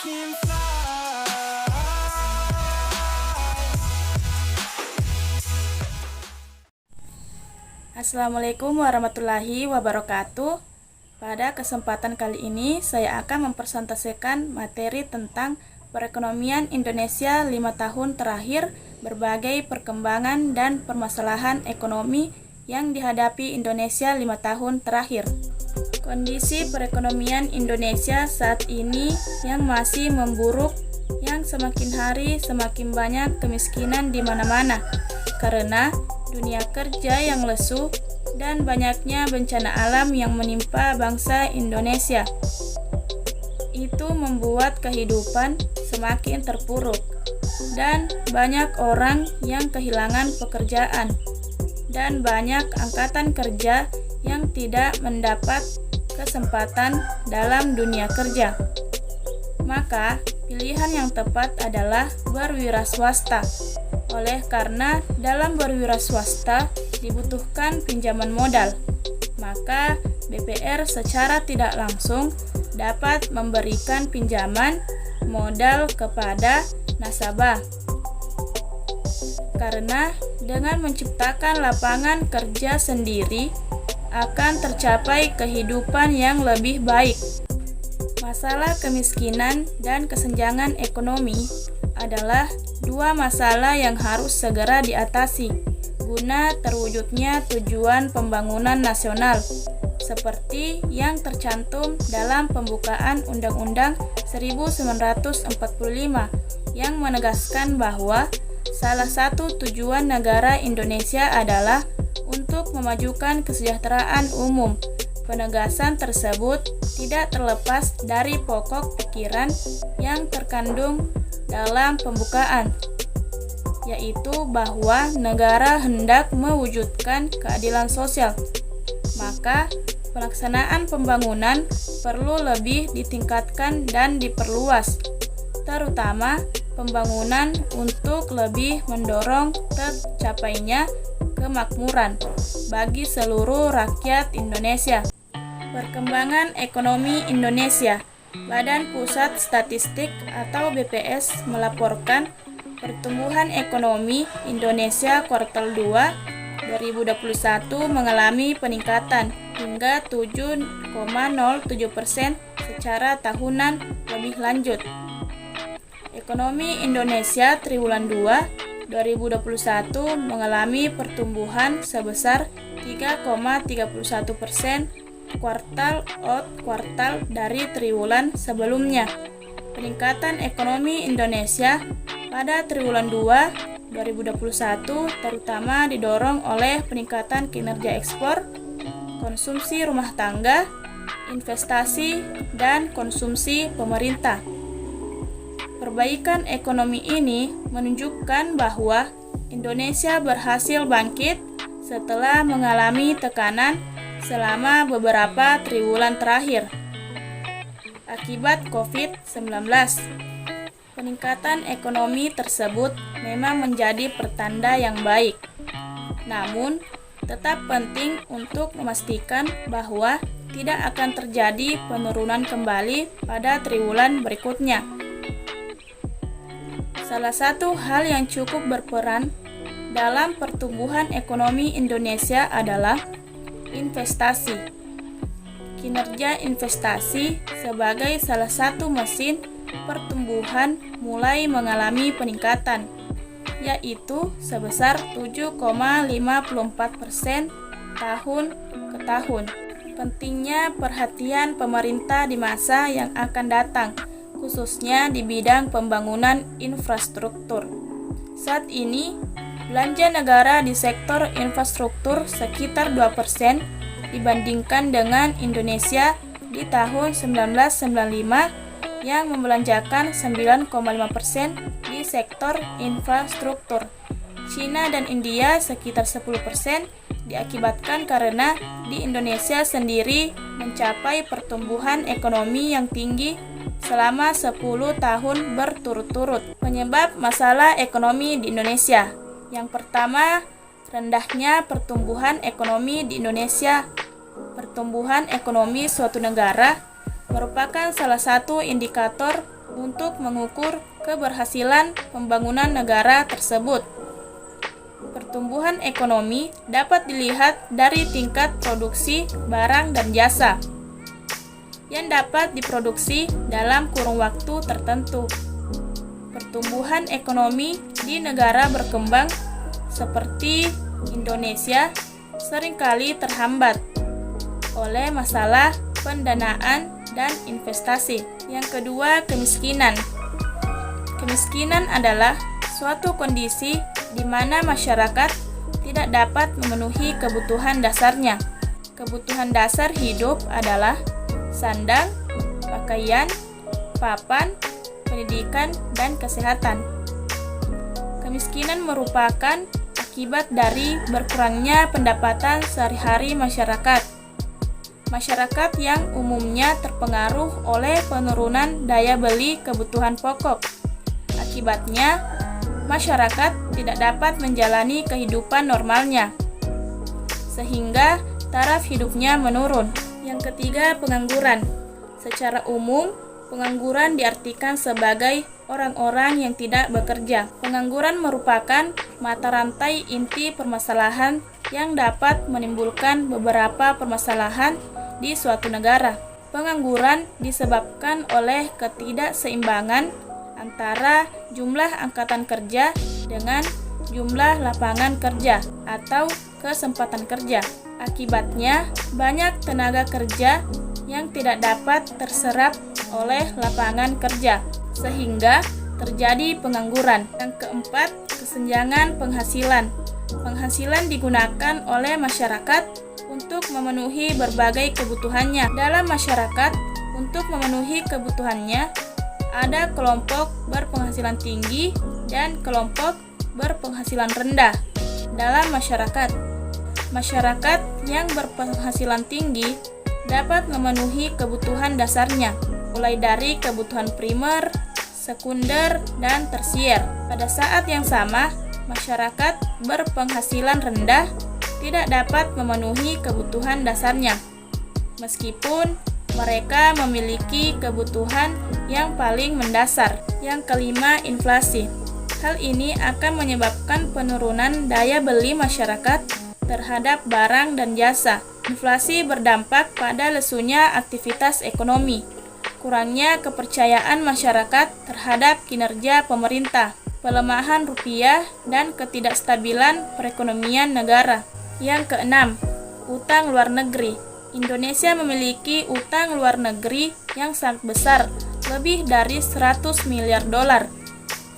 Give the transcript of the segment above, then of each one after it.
can fly. Assalamualaikum warahmatullahi wabarakatuh. Pada kesempatan kali ini saya akan mempresentasikan materi tentang perekonomian Indonesia 5 tahun terakhir, berbagai perkembangan dan permasalahan ekonomi yang dihadapi Indonesia 5 tahun terakhir. Kondisi perekonomian Indonesia saat ini yang masih memburuk, yang semakin hari semakin banyak kemiskinan di mana-mana karena dunia kerja yang lesu dan banyaknya bencana alam yang menimpa bangsa Indonesia. Itu membuat kehidupan semakin terpuruk dan banyak orang yang kehilangan pekerjaan dan banyak angkatan kerja yang tidak mendapat kesempatan dalam dunia kerja. Maka pilihan yang tepat adalah berwiraswasta. Oleh karena dalam berwiraswasta dibutuhkan pinjaman modal, maka BPR secara tidak langsung dapat memberikan pinjaman modal kepada nasabah. Karena dengan menciptakan lapangan kerja sendiri akan tercapai kehidupan yang lebih baik. Masalah kemiskinan dan kesenjangan ekonomi adalah dua masalah yang harus segera diatasi guna terwujudnya tujuan pembangunan nasional seperti yang tercantum dalam pembukaan Undang-Undang 1945 yang menegaskan bahwa salah satu tujuan negara Indonesia adalah untuk memajukan kesejahteraan umum. Penegasan tersebut tidak terlepas dari pokok pikiran yang terkandung dalam pembukaan, yaitu bahwa negara hendak mewujudkan keadilan sosial. Maka pelaksanaan pembangunan perlu lebih ditingkatkan dan diperluas, terutama pembangunan untuk lebih mendorong tercapainya kemakmuran bagi seluruh rakyat Indonesia. Perkembangan ekonomi Indonesia. Badan Pusat Statistik atau BPS melaporkan pertumbuhan ekonomi Indonesia kuartal 2 2021 mengalami peningkatan hingga 7,07% secara tahunan lebih lanjut. Ekonomi Indonesia triwulan 2 2021 mengalami pertumbuhan sebesar 3,31% kuartal out kuartal dari triwulan sebelumnya. Peningkatan ekonomi Indonesia pada triwulan 2 2021 terutama didorong oleh peningkatan kinerja ekspor, konsumsi rumah tangga, investasi, dan konsumsi pemerintah. Perbaikan ekonomi ini menunjukkan bahwa Indonesia berhasil bangkit setelah mengalami tekanan selama beberapa triwulan terakhir akibat COVID-19. Peningkatan ekonomi tersebut memang menjadi pertanda yang baik. Namun, tetap penting untuk memastikan bahwa tidak akan terjadi penurunan kembali pada triwulan berikutnya. Salah satu hal yang cukup berperan dalam pertumbuhan ekonomi Indonesia adalah investasi. Kinerja investasi sebagai salah satu mesin pertumbuhan mulai mengalami peningkatan, yaitu sebesar 7,54% tahun ke tahun. Pentingnya perhatian pemerintah di masa yang akan datang, khususnya di bidang pembangunan infrastruktur. Saat ini, belanja negara di sektor infrastruktur sekitar 2% dibandingkan dengan Indonesia di tahun 1995 yang membelanjakan 9,5% di sektor infrastruktur. China dan India sekitar 10% diakibatkan karena di Indonesia sendiri mencapai pertumbuhan ekonomi yang tinggi selama 10 tahun berturut-turut. Penyebab masalah ekonomi di Indonesia. Yang pertama, rendahnya pertumbuhan ekonomi di Indonesia. Pertumbuhan ekonomi suatu negara merupakan salah satu indikator untuk mengukur keberhasilan pembangunan negara tersebut. Pertumbuhan ekonomi dapat dilihat dari tingkat produksi barang dan jasa yang dapat diproduksi dalam kurun waktu tertentu. Pertumbuhan ekonomi di negara berkembang seperti Indonesia seringkali terhambat oleh masalah pendanaan dan investasi. Yang kedua, kemiskinan. Kemiskinan adalah suatu kondisi di mana masyarakat tidak dapat memenuhi kebutuhan dasarnya. Kebutuhan dasar hidup adalah sandang, pakaian, papan, pendidikan, dan kesehatan. Kemiskinan merupakan akibat dari berkurangnya pendapatan sehari-hari masyarakat. Masyarakat yang umumnya terpengaruh oleh penurunan daya beli kebutuhan pokok. Akibatnya, masyarakat tidak dapat menjalani kehidupan normalnya, sehingga taraf hidupnya menurun. Yang ketiga, pengangguran. Secara umum, pengangguran diartikan sebagai orang-orang yang tidak bekerja. Pengangguran merupakan mata rantai inti permasalahan yang dapat menimbulkan beberapa permasalahan di suatu negara. Pengangguran disebabkan oleh ketidakseimbangan antara jumlah angkatan kerja dengan jumlah lapangan kerja atau kesempatan kerja. Akibatnya, banyak tenaga kerja yang tidak dapat terserap oleh lapangan kerja, sehingga terjadi pengangguran. Yang keempat, kesenjangan penghasilan. Penghasilan digunakan oleh masyarakat untuk memenuhi berbagai kebutuhannya. Dalam masyarakat, untuk memenuhi kebutuhannya, ada kelompok berpenghasilan tinggi dan kelompok berpenghasilan rendah. Dalam masyarakat, masyarakat yang berpenghasilan tinggi dapat memenuhi kebutuhan dasarnya, mulai dari kebutuhan primer, sekunder, dan tersier. Pada saat yang sama, masyarakat berpenghasilan rendah tidak dapat memenuhi kebutuhan dasarnya, meskipun mereka memiliki kebutuhan yang paling mendasar. Yang kelima, inflasi. Hal ini akan menyebabkan penurunan daya beli masyarakat terhadap barang dan jasa. Inflasi berdampak pada lesunya aktivitas ekonomi, kurangnya kepercayaan masyarakat terhadap kinerja pemerintah, pelemahan rupiah, dan ketidakstabilan perekonomian negara. Yang keenam, utang luar negeri. Indonesia memiliki utang luar negeri yang sangat besar, lebih dari 100 miliar dolar.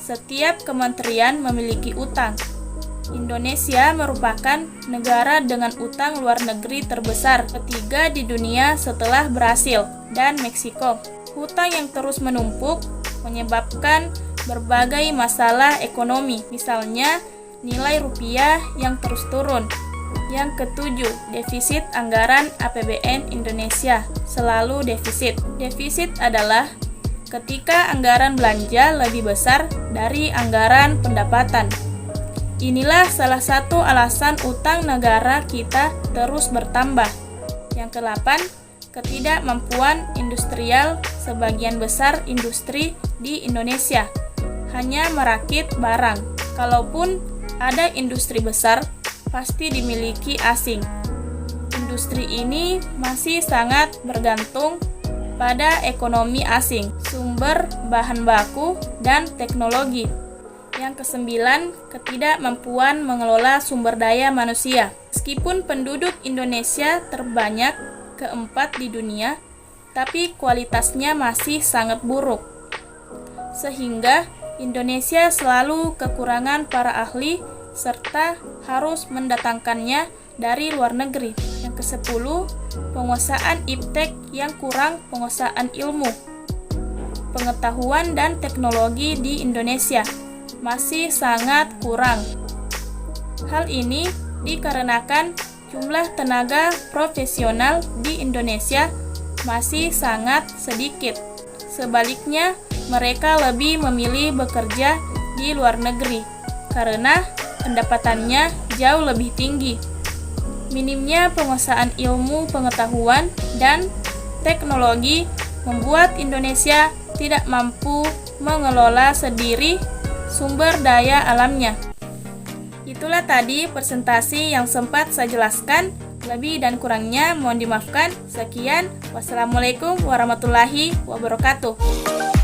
Setiap kementerian memiliki utang. Indonesia merupakan negara dengan utang luar negeri terbesar ketiga di dunia setelah Brasil dan Meksiko. Hutang yang terus menumpuk menyebabkan berbagai masalah ekonomi, misalnya nilai rupiah yang terus turun. Yang ketujuh, defisit anggaran APBN Indonesia selalu defisit. Defisit adalah ketika anggaran belanja lebih besar dari anggaran pendapatan. Inilah salah satu alasan utang negara kita terus bertambah. Yang kedelapan, ketidakmampuan industrial. Sebagian besar industri di Indonesia hanya merakit barang. Kalaupun ada industri besar, pasti dimiliki asing. Industri ini masih sangat bergantung pada ekonomi asing, sumber bahan baku, dan teknologi. Yang kesembilan, ketidakmampuan mengelola sumber daya manusia. Meskipun penduduk Indonesia terbanyak keempat di dunia, tapi kualitasnya masih sangat buruk. Sehingga Indonesia selalu kekurangan para ahli serta harus mendatangkannya dari luar negeri. Yang kesepuluh, penguasaan iptek yang kurang penguasaan ilmu, pengetahuan dan teknologi di Indonesia masih sangat kurang. Hal ini dikarenakan jumlah tenaga profesional di Indonesia masih sangat sedikit. Sebaliknya, mereka lebih memilih bekerja di luar negeri karena pendapatannya jauh lebih tinggi. Minimnya penguasaan ilmu pengetahuan dan teknologi membuat Indonesia tidak mampu mengelola sendiri sumber daya alamnya. Itulah tadi presentasi yang sempat saya jelaskan. Lebih dan kurangnya mohon dimaafkan. Sekian, wassalamualaikum warahmatullahi wabarakatuh.